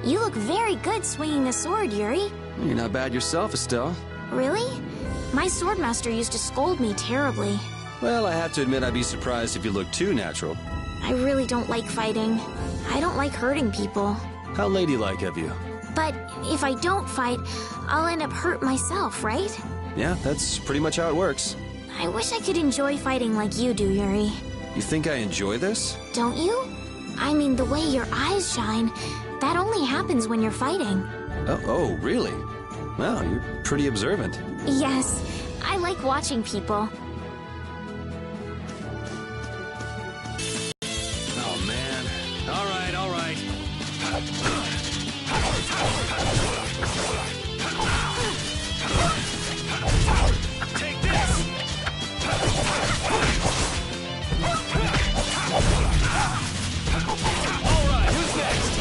You look very good swinging a sword, Yuri. You're not bad yourself, Estelle. Really? My swordmaster used to scold me terribly. Well, I have to admit I'd be surprised if you looked too natural. I really don't like fighting. I don't like hurting people. How ladylike of you. But if I don't fight, I'll end up hurt myself, right? Yeah, that's pretty much how it works. I wish I could enjoy fighting like you do, Yuri. You think I enjoy this? Don't you? I mean, the way your eyes shine, that only happens when you're fighting. Oh, really? Well, you're pretty observant. Yes, I like watching people. Oh, man. All right, all right. Take this! All right, who's next?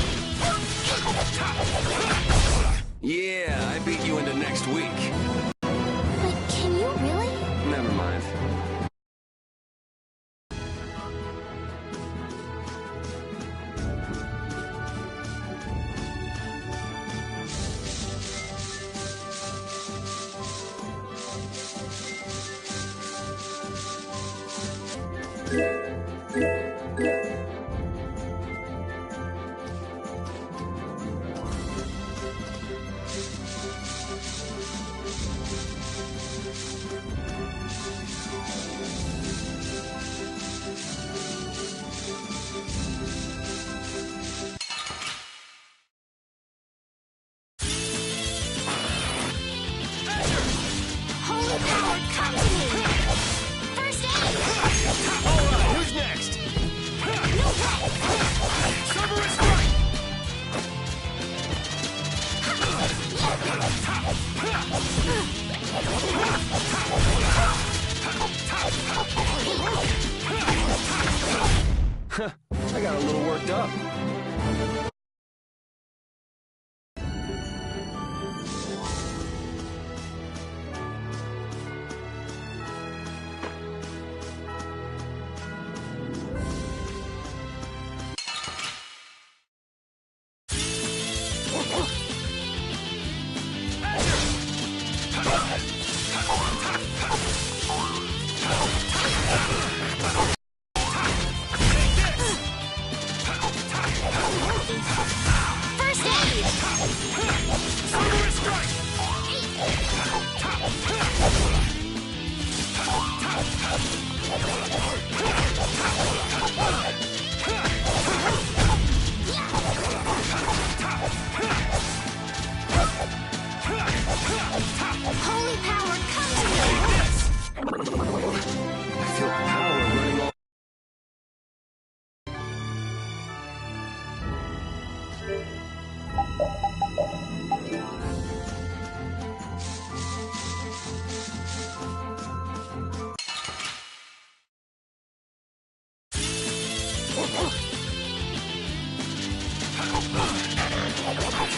Yeah, I beat you into next week. But can you really? Never mind. Holy power, come to me! First aid! All right, who's next? Cerberus strike! I got a little worked up. First aid! Cerberus strike! Holy power, come to me! I feel power running all...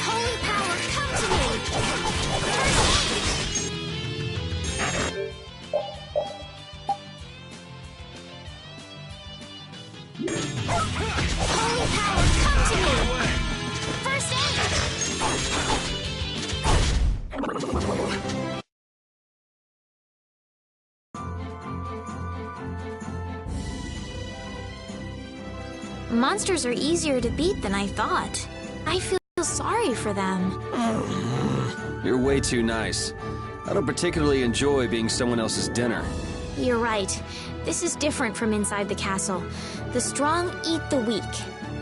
Holy power, come to me! Holy power, come to me! First aid! Monsters are easier to beat than I thought. I feel sorry for them. You're way too nice. I don't particularly enjoy being someone else's dinner. You're right. This is different from inside the castle. The strong eat the weak.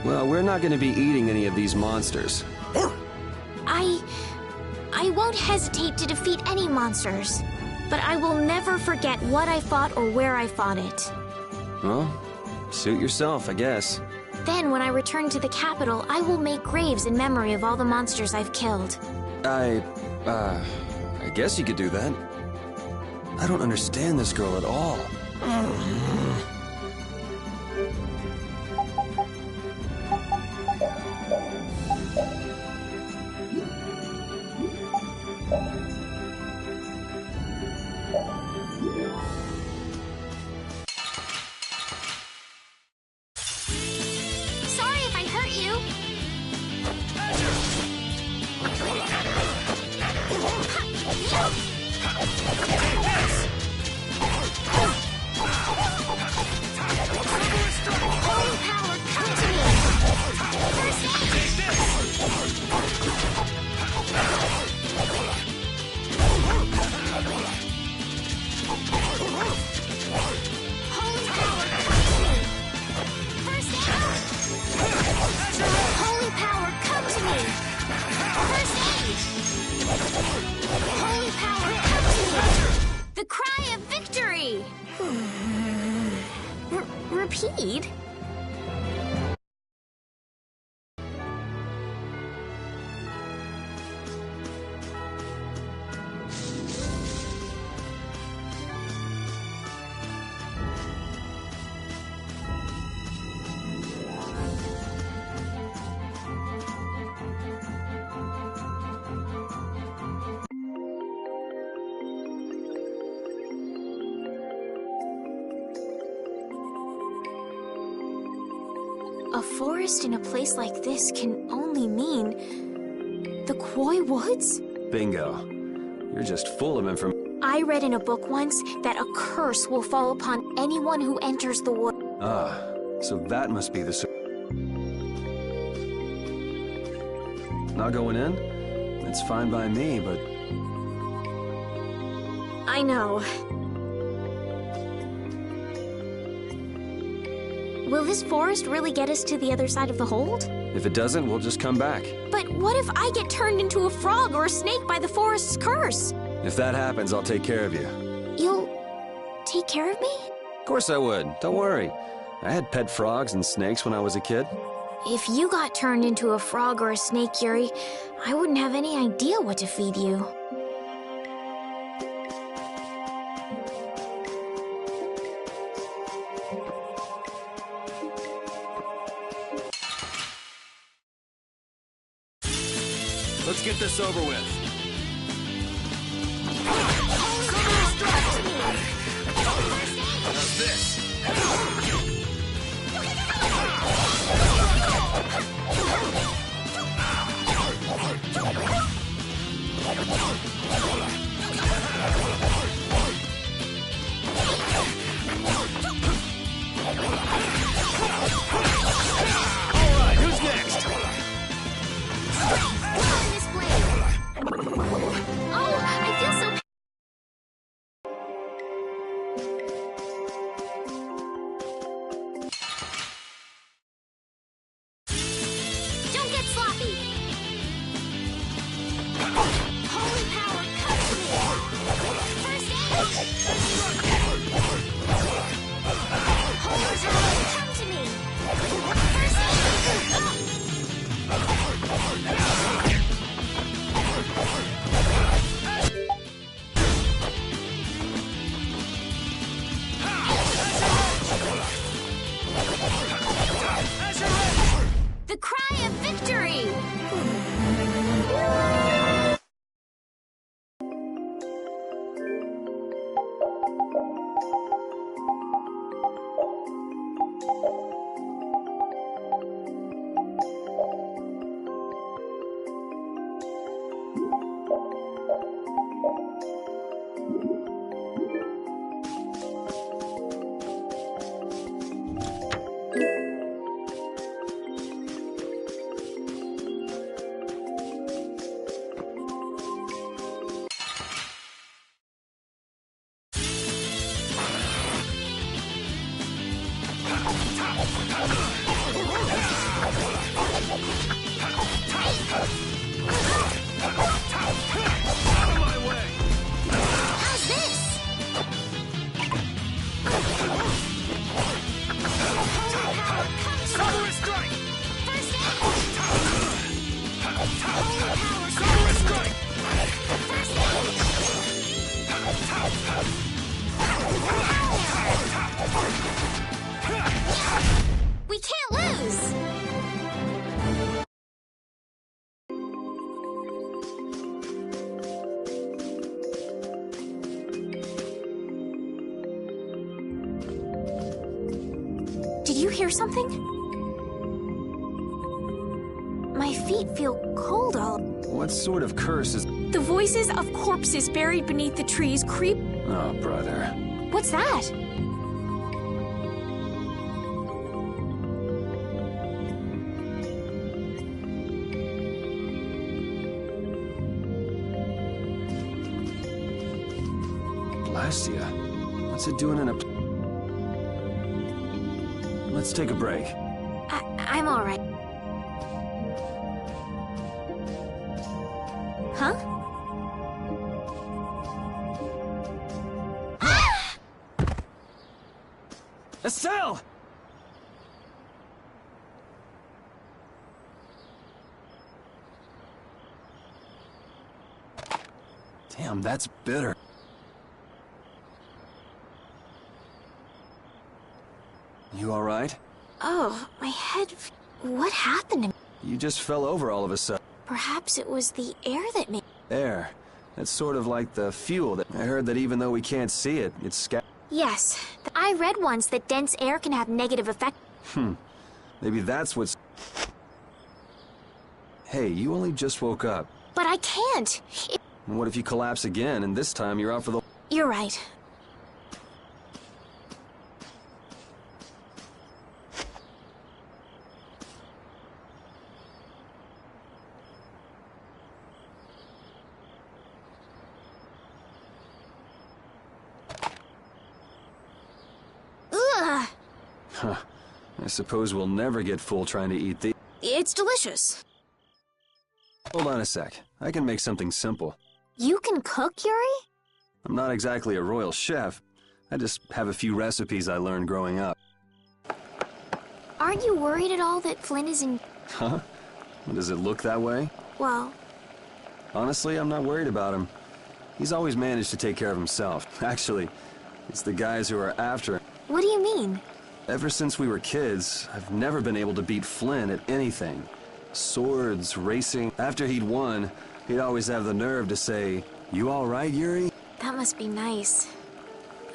Well, we're not going to be eating any of these monsters. I won't hesitate to defeat any monsters. But I will never forget what I fought or where I fought it. Well, suit yourself, I guess. Then, when I return to the capital, I will make graves in memory of all the monsters I've killed. I guess you could do that. I don't understand this girl at all. Sorry if I hurt you. A forest in a place like this can only mean the Koi Woods? Bingo. You're just full of information. I read in a book once that a curse will fall upon anyone who enters the wood. Ah, so that must be the... Not going in? That's fine by me, but... I know. Will this forest really get us to the other side of the hold? If it doesn't, we'll just come back. But what if I get turned into a frog or a snake by the forest's curse? If that happens, I'll take care of you. You'll take care of me? Of course I would. Don't worry. I had pet frogs and snakes when I was a kid. If you got turned into a frog or a snake, Yuri, I wouldn't have any idea what to feed you. Let's get this over with. How's this? All right, who's next? Oh, I feel so... Don't get sloppy! Holy power, come to me! First aid! Holy power, come to me! First aid! The cry of victory! How's this? Cover strike! First aid! Holy power, Cover strike! first aid! We can't lose! Did you hear something? My feet feel cold all... What sort of curse is... The voices of corpses buried beneath the trees creep... Oh, brother. What's that? Blast ya. What's it doing in a... Let's take a break. I'm all right. Huh? Estelle! Damn, that's bitter. You all right? Oh, my head... What happened to me? You just fell over all of a sudden. Perhaps it was the air that made... Air. That's sort of like the fuel that... I heard that even though we can't see it, it's Yes. I read once that dense air can have negative effects. Maybe that's what's... Hey, you only just woke up. But I can't. And what if you collapse again, and this time you're out for the... You're right. Ugh! Huh. I suppose we'll never get full trying to eat the... It's delicious. Hold on a sec. I can make something simple. You can cook, Yuri? I'm not exactly a royal chef. I just have a few recipes I learned growing up. Aren't you worried at all that Flynn is in... Huh? Does it look that way? Well... Honestly, I'm not worried about him. He's always managed to take care of himself. Actually, it's the guys who are after him. What do you mean? Ever since we were kids, I've never been able to beat Flynn at anything. Swords, racing. After he'd won, he'd always have the nerve to say, "You all right, Yuri?" That must be nice.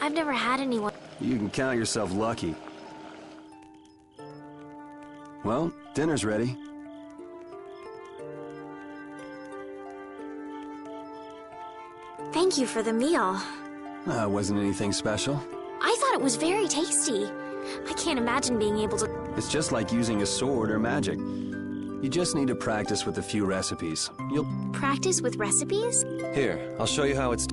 I've never had anyone... You can count yourself lucky. Well, dinner's ready. Thank you for the meal. It wasn't anything special. I thought it was very tasty. I can't imagine being able to... It's just like using a sword or magic. You just need to practice with a few recipes. You'll... Practice with recipes? Here, I'll show you how it's...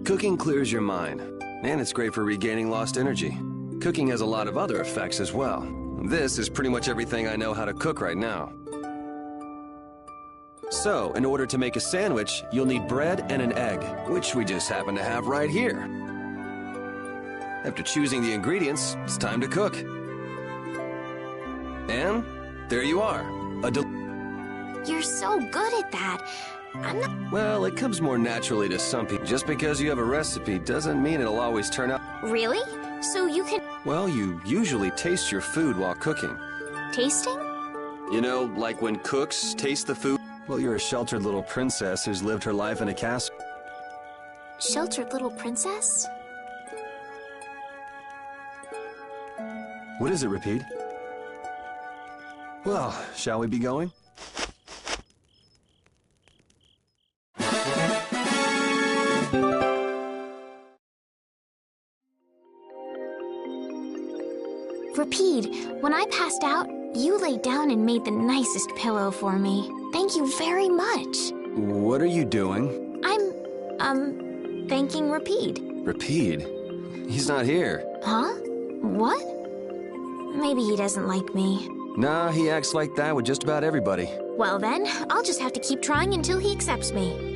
Cooking clears your mind, and it's great for regaining lost energy. Cooking has a lot of other effects as well. This is pretty much everything I know how to cook right now. So, in order to make a sandwich, you'll need bread and an egg, which we just happen to have right here. After choosing the ingredients, it's time to cook. And there you are. You're so good at that. I'm not... Well, it comes more naturally to some people. Just because you have a recipe doesn't mean it'll always turn out... Really? So you can... Well, you usually taste your food while cooking. Tasting? You know, like when cooks taste the food? Well, you're a sheltered little princess who's lived her life in a castle. Sheltered little princess? What is it, Repeat? Well, shall we be going? Repeat, when I passed out, you laid down and made the nicest pillow for me. Thank you very much. What are you doing? I'm, thanking Repeat. Repeat? He's not here. Huh? What? Maybe he doesn't like me. Nah, he acts like that with just about everybody. Well then, I'll just have to keep trying until he accepts me.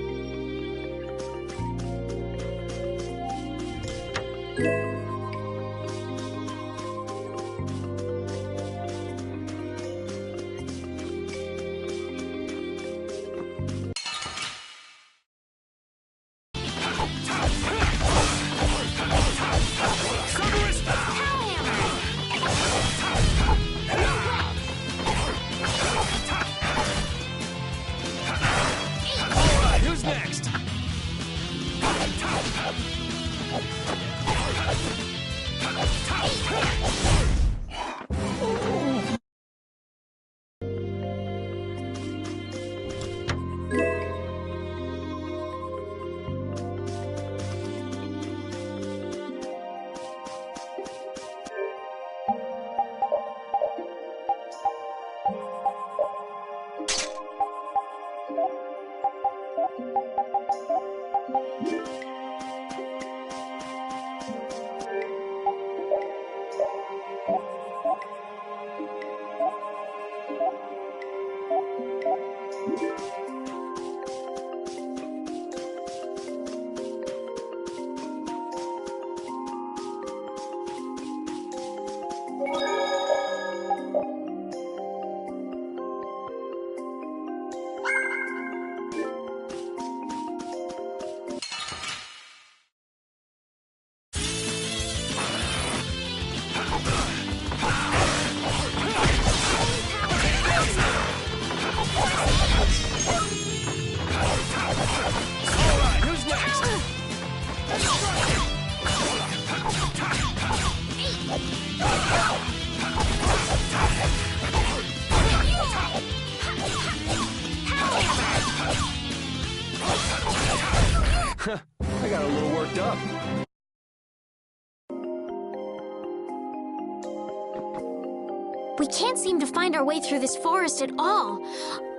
We can't seem to find our way through this forest at all.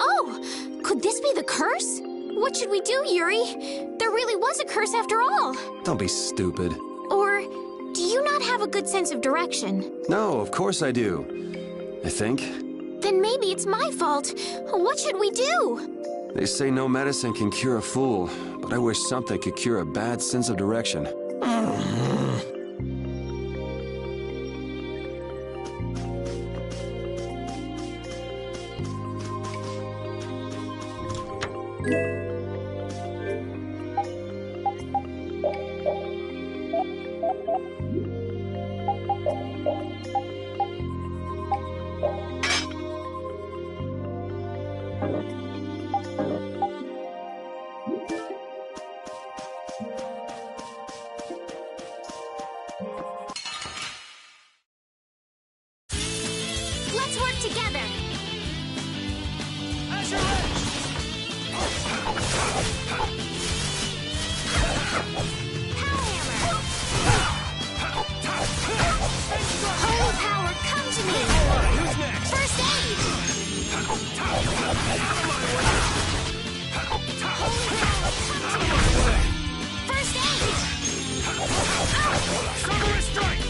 Oh! Could this be the curse? What should we do, Yuri? There really was a curse after all. Don't be stupid. Or do you not have a good sense of direction? No, of course I do. I think. Then maybe it's my fault. What should we do? They say no medicine can cure a fool, but I wish something could cure a bad sense of direction. Let's work together. Holy power, come to me! First aid! Holy power, come to me! First aid! Summer strike!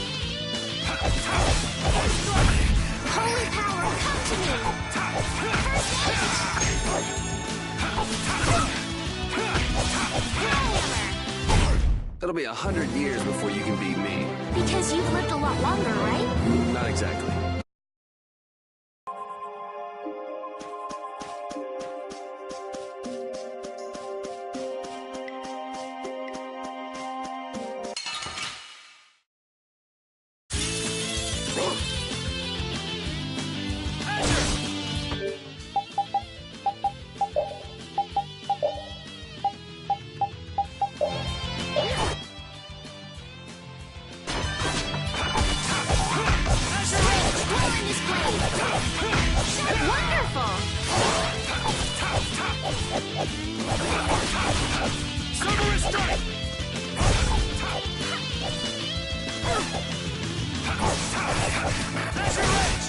Holy power, come to me! First aid! Hammer! It'll be 100 years before you can beat me. Because you've lived a lot longer, right? Not exactly. Wonderful! Summer strike! That's your edge!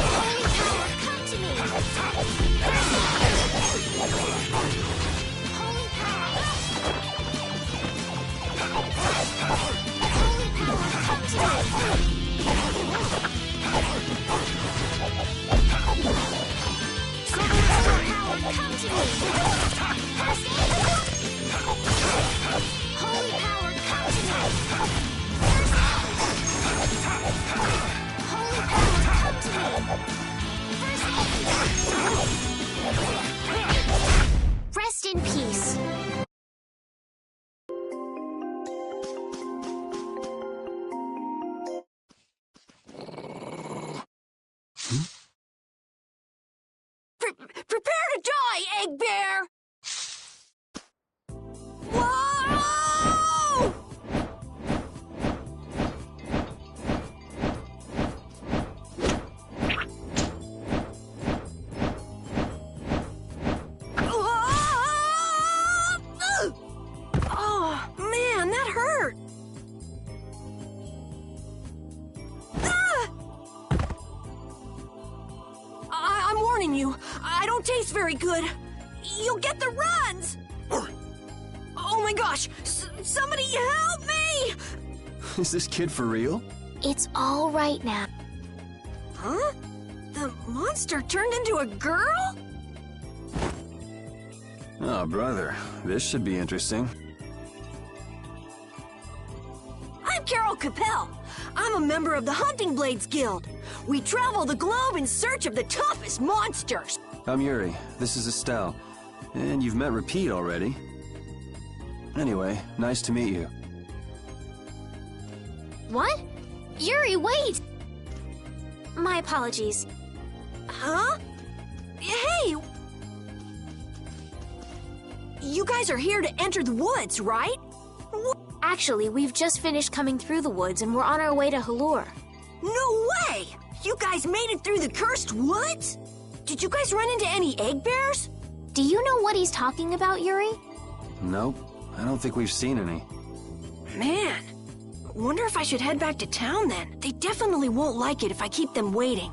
Holy power, come to me! Holy power! Holy power, come to me! Holy power, come to me! First aid! Holy power, come to me! First aid! Holy power, come to me! First aid! Rest in peace. Prepare to die, Egg Bear! Whoa! Oh, man, that hurt! I'm warning you, I don't taste very good. You'll get the runs! Oh my gosh! Somebody help me! Is this kid for real? It's all right now. Huh? The monster turned into a girl? Oh, brother. This should be interesting. I'm Carol Capel. I'm a member of the Hunting Blades Guild. We travel the globe in search of the toughest monsters. I'm Yuri. This is Estelle. And you've met Repeat already. Anyway, nice to meet you. What? Yuri, wait! My apologies. Huh? Hey! You guys are here to enter the woods, right? Actually, we've just finished coming through the woods and we're on our way to Halure. No way! You guys made it through the cursed woods? Did you guys run into any egg bears? Do you know what he's talking about, Yuri? Nope, I don't think we've seen any. Man, wonder if I should head back to town then. They definitely won't like it if I keep them waiting.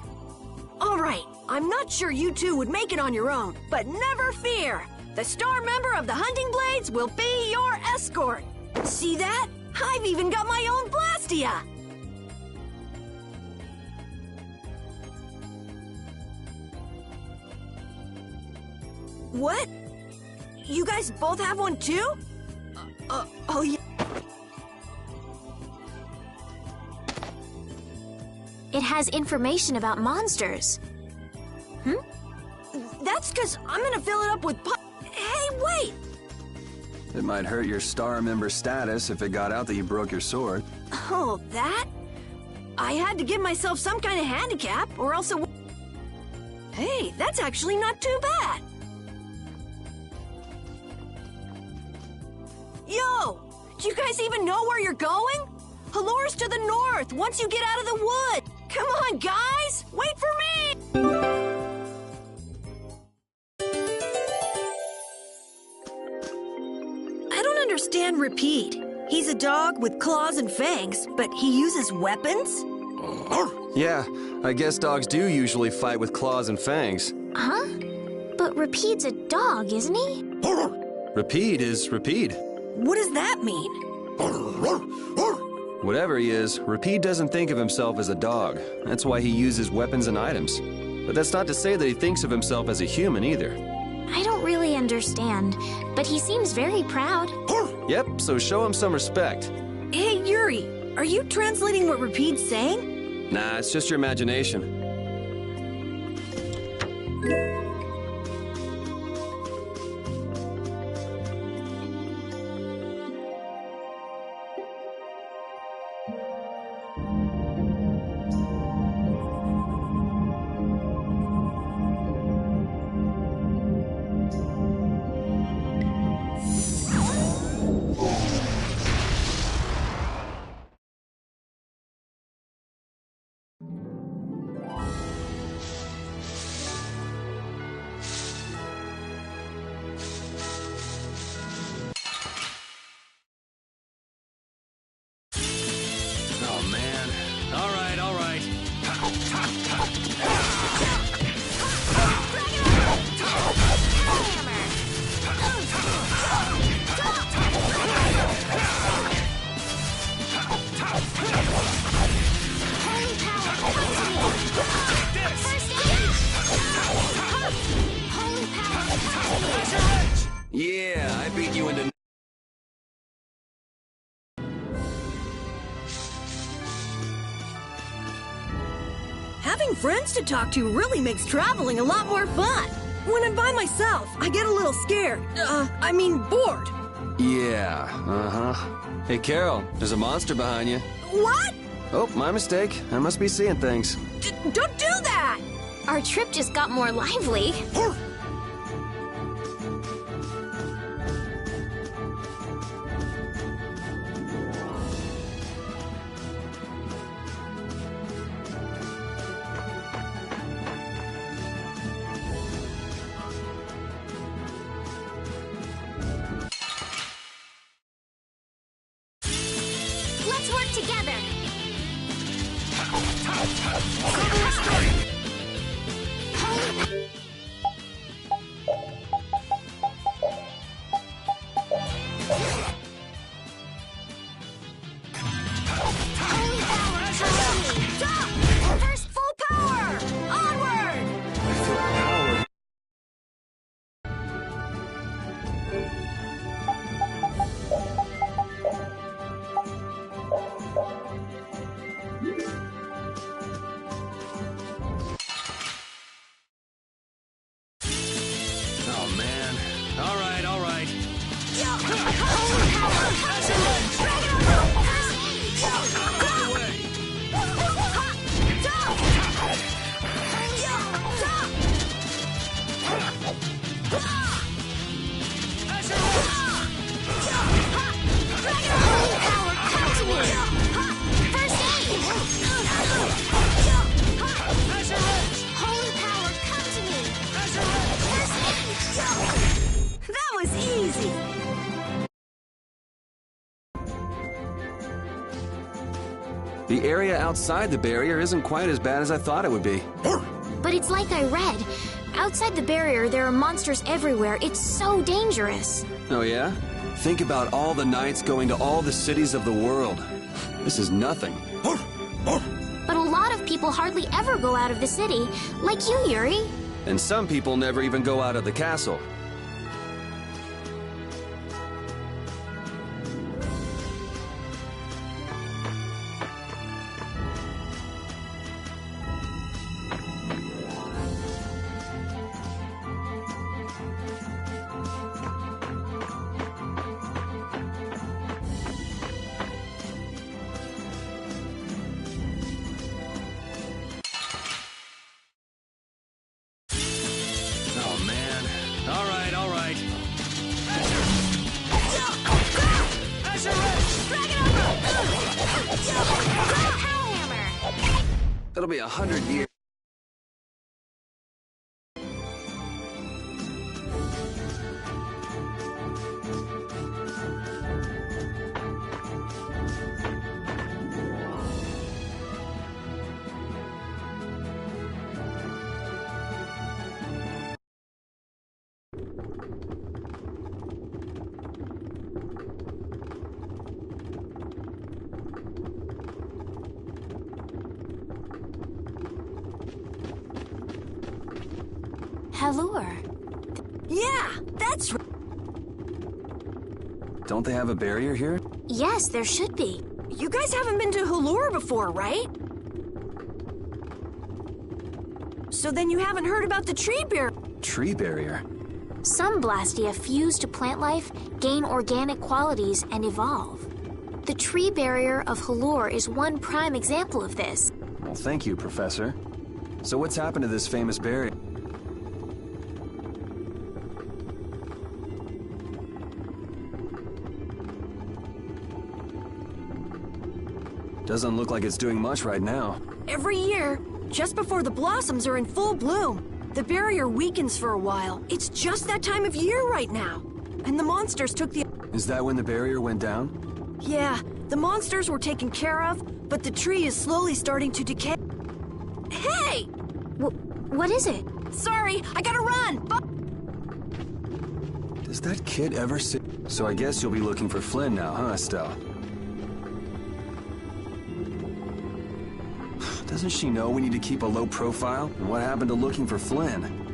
All right, I'm not sure you two would make it on your own, but never fear. The star member of the Hunting Blades will be your escort. See that? I've even got my own Blastia. What? You guys both have one too? Oh yeah. It has information about monsters. That's because I'm gonna fill it up with Hey, wait! It might hurt your star member status if it got out that you broke your sword. Oh, that? I had to give myself some kind of handicap, or else it Hey, that's actually not too bad. Yo! Do you guys even know where you're going? Halure's to the north, once you get out of the wood. Come on, guys! Wait for me! I don't understand Repeat. He's a dog with claws and fangs, but he uses weapons? Yeah, I guess dogs do usually fight with claws and fangs. Huh? But Repeat's a dog, isn't he? Repeat is Repeat. What does that mean? Whatever he is, Repeat doesn't think of himself as a dog. That's why he uses weapons and items. But that's not to say that he thinks of himself as a human either. I don't really understand, but he seems very proud. Yep, so show him some respect. Hey, Yuri, are you translating what Repeat's saying? Nah, it's just your imagination. All right. Yeah, I beat you into... Having friends to talk to really makes traveling a lot more fun. When I'm by myself, I get a little scared. I mean bored. Yeah, uh-huh. Hey, Carol, there's a monster behind you. What? Oh, my mistake. I must be seeing things. Don't do that! Our trip just got more lively. Let's work together. The area outside the barrier isn't quite as bad as I thought it would be. But it's like I read. Outside the barrier, there are monsters everywhere. It's so dangerous. Oh yeah? Think about all the knights going to all the cities of the world. This is nothing. But a lot of people hardly ever go out of the city, like you, Yuri. And some people never even go out of the castle. Oh, man. All right, all right. It'll be 100 years. Halure. Yeah, that's right. Don't they have a barrier here? Yes, there should be. You guys haven't been to Halure before, right? So then you haven't heard about the tree bear. Tree barrier? Some Blastia fuse to plant life, gain organic qualities, and evolve. The tree barrier of Halure is one prime example of this. Well, thank you, Professor. So what's happened to this famous barrier? Doesn't look like it's doing much right now. Every year, just before the blossoms are in full bloom, the barrier weakens for a while. It's just that time of year right now. And the monsters took the... Is that when the barrier went down? Yeah, the monsters were taken care of, but the tree is slowly starting to decay. Hey! What is it? Sorry, I gotta run! Does that kid ever see... So I guess you'll be looking for Flynn now, huh, Estelle? Doesn't she know we need to keep a low profile? And what happened to looking for Flynn?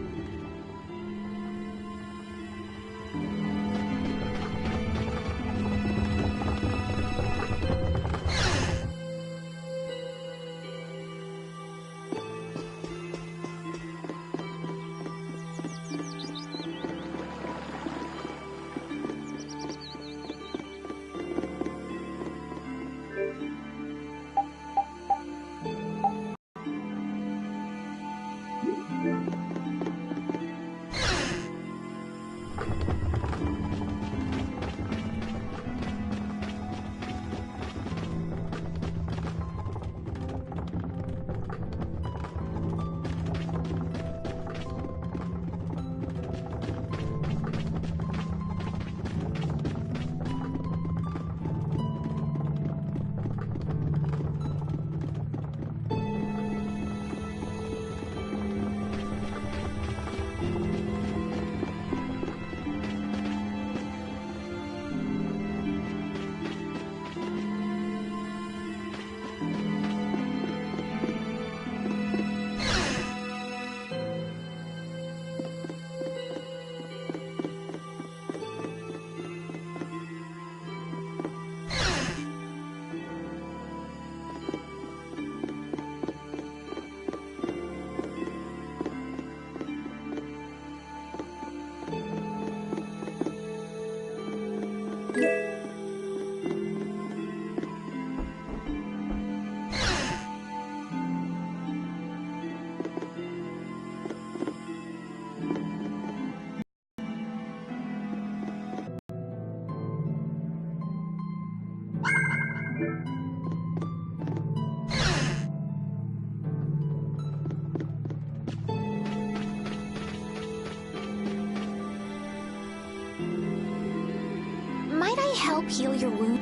Might I help heal your wound?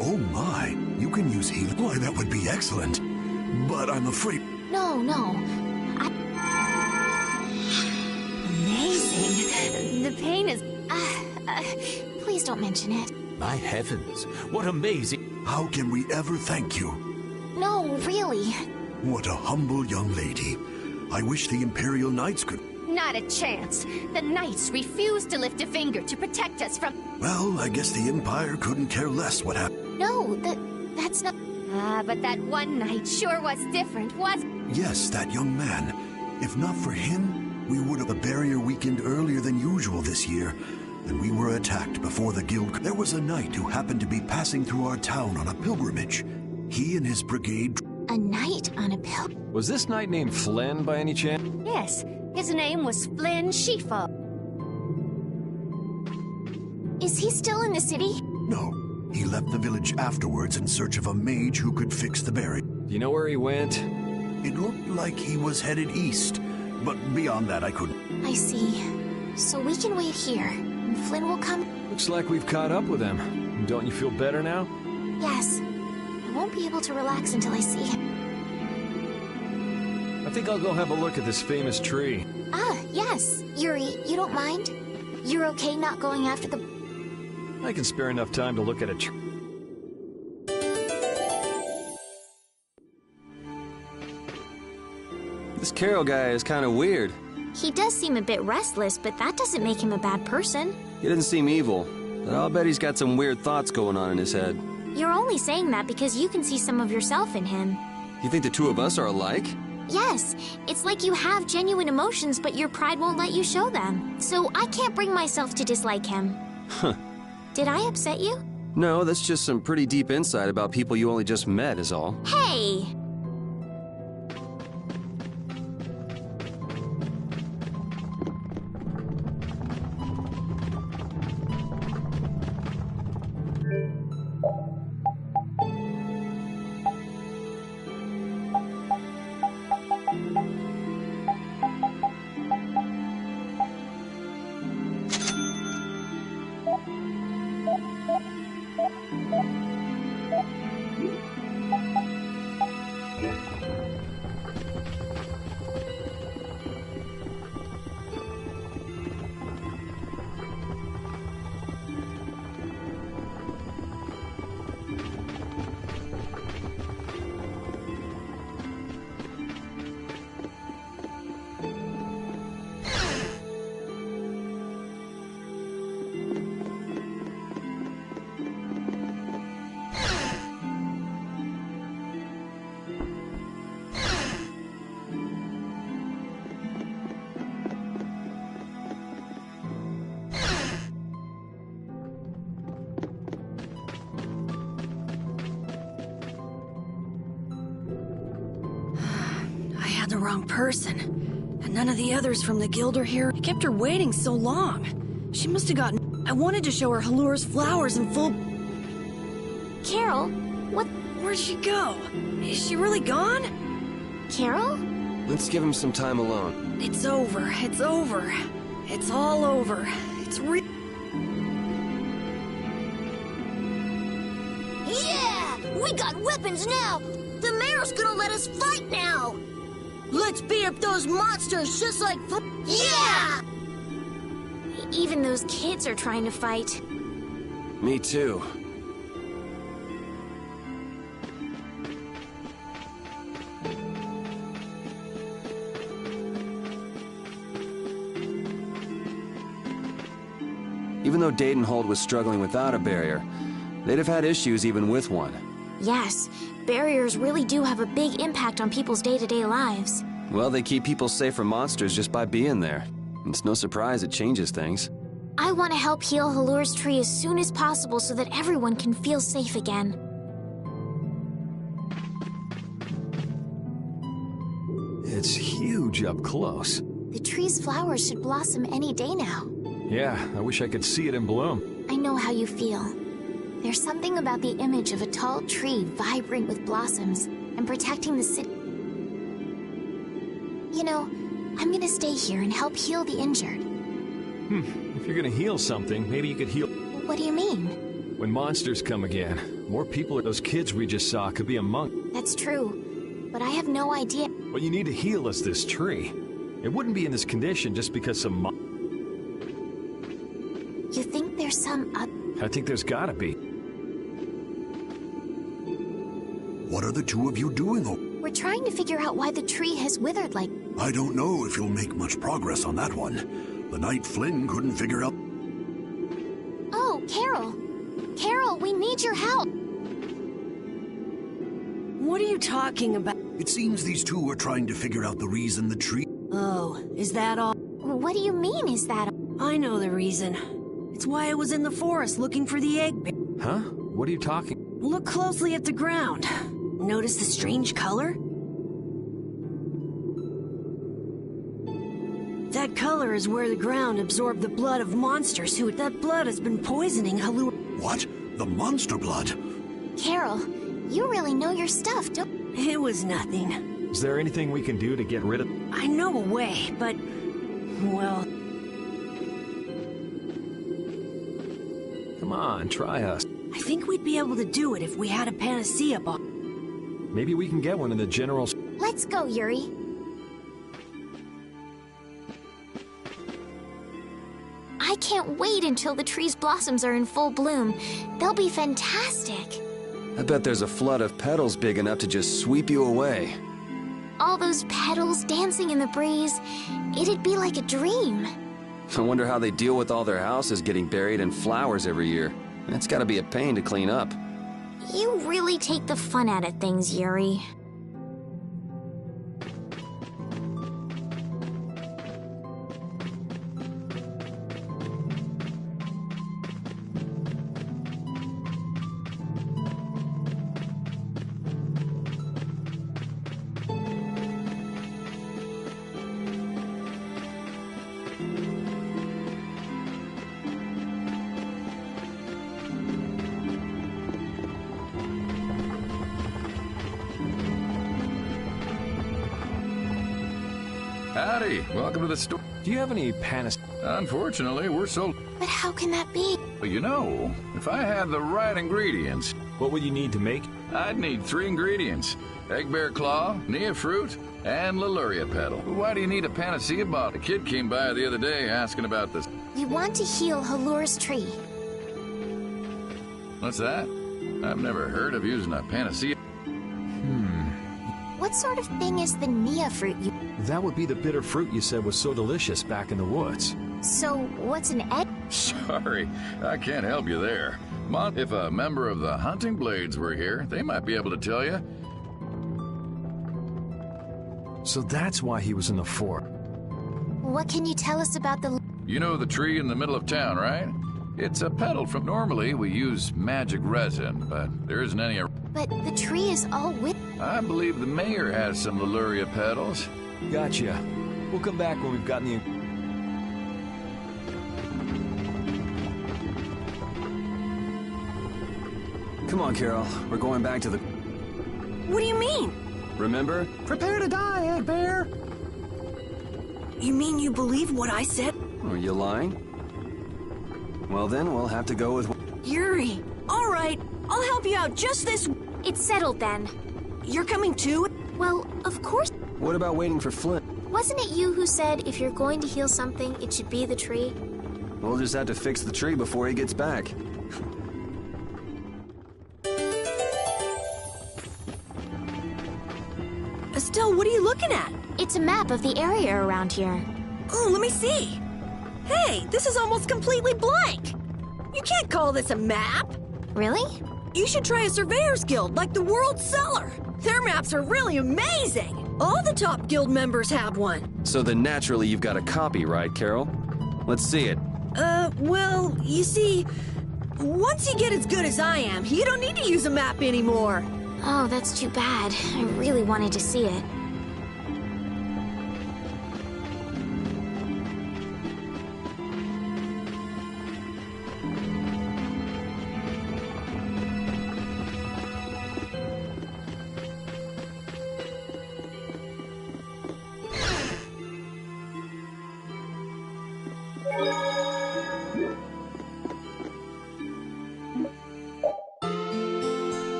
Oh my, you can use healing. Why, that would be excellent. But I'm afraid... No. Amazing. The pain is... Please don't mention it. My heavens, what amazing... How can we ever thank you? No, really. What a humble young lady. I wish the Imperial Knights could... Not a chance. The Knights refuse to lift a finger to protect us from... Well, I guess the Empire couldn't care less what happened. No, that's not... But that one night sure was different, was... Yes, that young man. If not for him, we would have a barrier weakened earlier than usual this year, and we were attacked before the guild... There was a knight who happened to be passing through our town on a pilgrimage. He and his brigade... A knight on a pill. Was this knight named Flynn by any chance? Yes, his name was Flynn Sheefa. Is he still in the city? No. He left the village afterwards in search of a mage who could fix the barrier. Do you know where he went? It looked like he was headed east, but beyond that I couldn't. I see. So we can wait here, and Flynn will come? Looks like we've caught up with him. Don't you feel better now? Yes. I won't be able to relax until I see him. I think I'll go have a look at this famous tree. Yes. Yuri, you don't mind? You're okay not going after the... I can spare enough time to look at a tree. This Carol guy is kind of weird. He does seem a bit restless, but that doesn't make him a bad person. He doesn't seem evil, but I'll bet he's got some weird thoughts going on in his head. You're only saying that because you can see some of yourself in him. You think the two of us are alike? Yes, it's like you have genuine emotions, but your pride won't let you show them. So I can't bring myself to dislike him. Huh. Did I upset you? No, that's just some pretty deep insight about people you only just met is all. Hey! The wrong person. And none of the others from the guild are here. I kept her waiting so long. She must have gotten... I wanted to show her Halur's flowers in full... Carol? What? Where'd she go? Is she really gone? Carol? Let's give him some time alone. It's over. It's over. It's all over. It's Yeah! We got weapons now! The mayor's gonna let us fight now! Let's beat up those monsters just like... Yeah! Even those kids are trying to fight. Me too. Even though Dadenhold was struggling without a barrier, they'd have had issues even with one. Yes, barriers really do have a big impact on people's day-to-day lives. Well, they keep people safe from monsters just by being there. It's no surprise it changes things. I want to help heal Halur's tree as soon as possible so that everyone can feel safe again. It's huge up close. The tree's flowers should blossom any day now. Yeah, I wish I could see it in bloom. I know how you feel. There's something about the image of a tall tree vibrant with blossoms and protecting the city. You know, I'm gonna stay here and help heal the injured. If you're gonna heal something, maybe you could heal... What do you mean? When monsters come again, more people those kids we just saw could be among. That's true, but I have no idea. Well, you need to heal us this tree. It wouldn't be in this condition just because some You think there's some I think there's gotta be. What are the two of you doing? We're trying to figure out why the tree has withered like... I don't know if you'll make much progress on that one. The night Flynn couldn't figure out... Oh, Carol! Carol, we need your help! What are you talking about? It seems these two are trying to figure out the reason the tree... Oh, is that all? What do you mean, is that... I know the reason. It's why I was in the forest looking for the egg. Huh? What are you talking? Look closely at the ground. Notice the strange color? That color is where the ground absorbed the blood of monsters who... That blood has been poisoning Halur... What? The monster blood? Carol, you really know your stuff, don't... It was nothing. Is there anything we can do to get rid of... I know a way, but... Well... Come on, try us. I think we'd be able to do it if we had a panacea box. Maybe we can get one in the general... Let's go, Yuri. I can't wait until the tree's blossoms are in full bloom. They'll be fantastic. I bet there's a flood of petals big enough to just sweep you away. All those petals dancing in the breeze. It'd be like a dream. I wonder how they deal with all their houses getting buried in flowers every year. It's gotta be a pain to clean up. You really take the fun out of things, Yuri. Howdy, welcome to the store. Do you have any panacea? Unfortunately, we're sold. But how can that be? Well, you know, if I had the right ingredients, What would you need to make? I'd need 3 ingredients. Egg bear claw, nia fruit, and Leluria petal. Why do you need a panacea bottle? A kid came by the other day asking about this. We want to heal Halur's tree. What's that? I've never heard of using a panacea. What sort of thing is the nia fruit you... That would be the bitter fruit you said was so delicious back in the woods. So, what's an egg? Sorry, I can't help you there. If a member of the Hunting Blades were here, they might be able to tell you. So that's why he was in the fort. What can you tell us about the... You know the tree in the middle of town, right? It's a petal from... Normally, we use magic resin, but there isn't any... But the tree is all with... I believe the mayor has some Leluria petals. Gotcha. We'll come back when we've gotten the... Come on, Carol. We're going back to the... What do you mean? Remember? Prepare to die, Egg Bear! You mean you believe what I said? Are you lying? Well then, we'll have to go with... Yuri, all right, I'll help you out just this... It's settled then. You're coming too? Well, of course. What about waiting for Flint? Wasn't it you who said if you're going to heal something, it should be the tree? We'll just have to fix the tree before he gets back. Estelle, what are you looking at? It's a map of the area around here. Oh, let me see. Hey, this is almost completely blank. You can't call this a map. Really? You should try a surveyor's guild like the World Cellar. Their maps are really amazing. All the top guild members have one. So then naturally you've got a copy, right, Carol? Let's see it. Well, you see, once you get as good as I am, you don't need to use a map anymore. Oh, that's too bad. I really wanted to see it.